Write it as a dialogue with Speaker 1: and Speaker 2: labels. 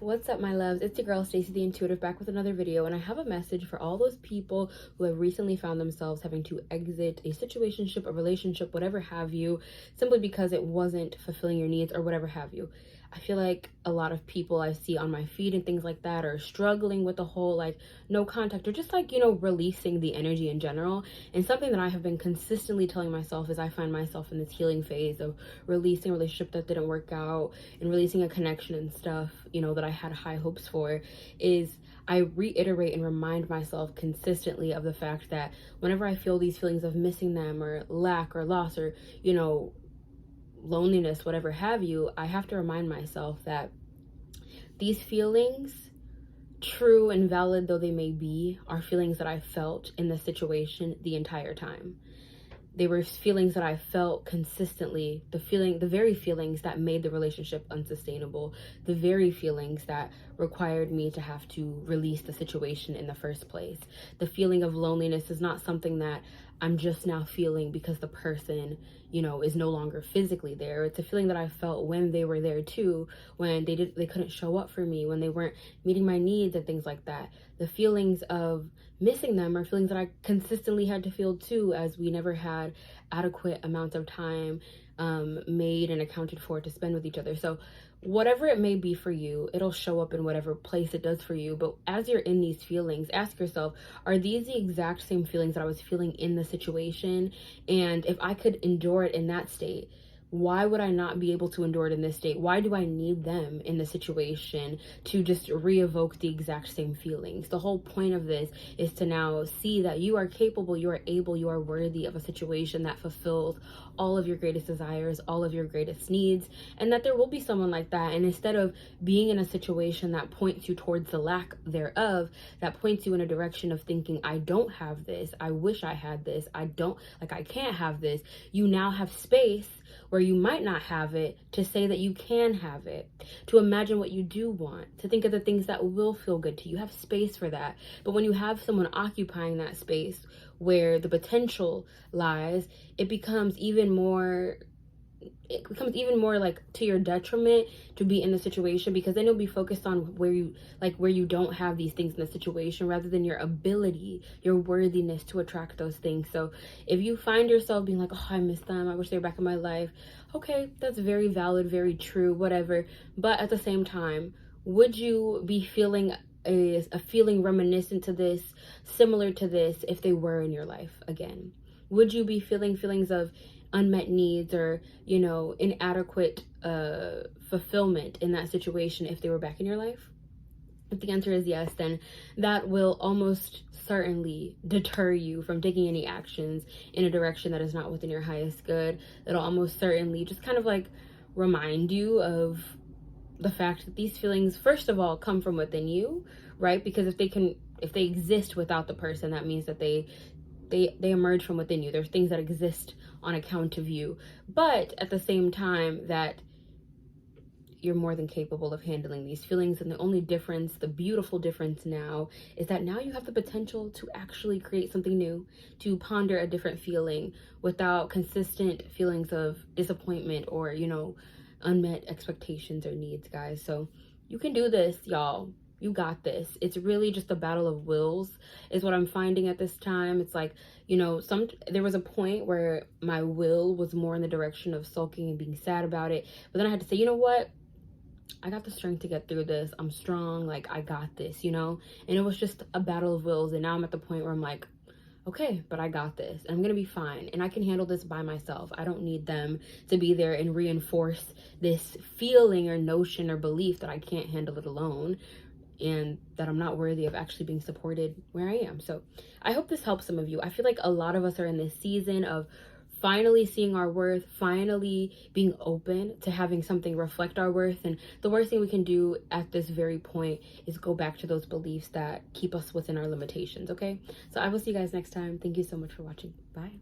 Speaker 1: What's up, my loves? It's your girl Stacey the Intuitive, back with another video, and I have a message for all those people who have recently found themselves having to exit a situationship, a relationship, whatever have you, simply because it wasn't fulfilling your needs or whatever have you. I feel like a lot of people I see on my feed and things like that are struggling with the whole like no contact, or just like, releasing the energy in general. And something that I have been consistently telling myself is I find myself in this healing phase of releasing a relationship that didn't work out and releasing a connection and stuff, that I had high hopes for. Is I reiterate and remind myself consistently of the fact that whenever I feel these feelings of missing them or lack or loss or, loneliness, whatever have you, I have to remind myself that these feelings, true and valid though they may be, are feelings that I felt in the situation the entire time. They were feelings that I felt consistently, the very feelings that made the relationship unsustainable, the very feelings that required me to have to release the situation in the first place. The feeling of loneliness is not something that I'm just now feeling because the person, is no longer physically there. It's a feeling that I felt when they were there too, when they couldn't show up for me, when they weren't meeting my needs and things like that. The feelings of missing them are feelings that I consistently had to feel too, as we never had adequate amounts of time made and accounted for to spend with each other. So whatever it may be for you, it'll show up in whatever place it does for you. But as you're in these feelings, ask yourself, are these the exact same feelings that I was feeling in the situation? And if I could endure it in that state, why would I not be able to endure it in this state? Why do I need them in the situation to just re-evoke the exact same feelings? The whole point of this is to now see that you are capable, you are able, you are worthy of a situation that fulfills all of your greatest desires, all of your greatest needs, and that there will be someone like that. And instead of being in a situation that points you towards the lack thereof, that points you in a direction of thinking, I don't have this, I wish I had this, I can't have this, you now have space where you might not have it to say that you can have it, to imagine what you do want, to think of the things that will feel good to you. You have space for that. But when you have someone occupying that space where the potential lies, it becomes even more like to your detriment to be in the situation, because then you'll be focused on where you don't have these things in the situation, rather than your ability, your worthiness to attract those things. So if you find yourself being like, oh, I miss them, I wish they were back in my life, okay, that's very valid, very true, whatever. But at the same time, would you be feeling a feeling reminiscent to this, similar to this, if they were in your life again? Would you be feeling feelings of unmet needs or, inadequate fulfillment in that situation if they were back in your life? If the answer is yes, then that will almost certainly deter you from taking any actions in a direction that is not within your highest good. It'll almost certainly just kind of like remind you of the fact that these feelings, first of all, come from within you, right? Because if they exist without the person, that means that they emerge from within you. There's things that exist on account of you, but at the same time that you're more than capable of handling these feelings. And the only difference, the beautiful difference now, is that now you have the potential to actually create something new, to ponder a different feeling without consistent feelings of disappointment or, unmet expectations or needs, guys. So you can do this, y'all. You got this. It's really just a battle of wills is what I'm finding at this time. It's like, there was a point where my will was more in the direction of sulking and being sad about it. But then I had to say, you know what? I got the strength to get through this. I'm strong. Like, I got this, And it was just a battle of wills. And now I'm at the point where I'm like, okay, but I got this. And I'm going to be fine. And I can handle this by myself. I don't need them to be there and reinforce this feeling or notion or belief that I can't handle it alone, and that I'm not worthy of actually being supported where I am. So I hope this helps some of you. I feel like a lot of us are in this season of finally seeing our worth, finally being open to having something reflect our worth. And the worst thing we can do at this very point is go back to those beliefs that keep us within our limitations, okay? So I will see you guys next time. Thank you so much for watching. Bye.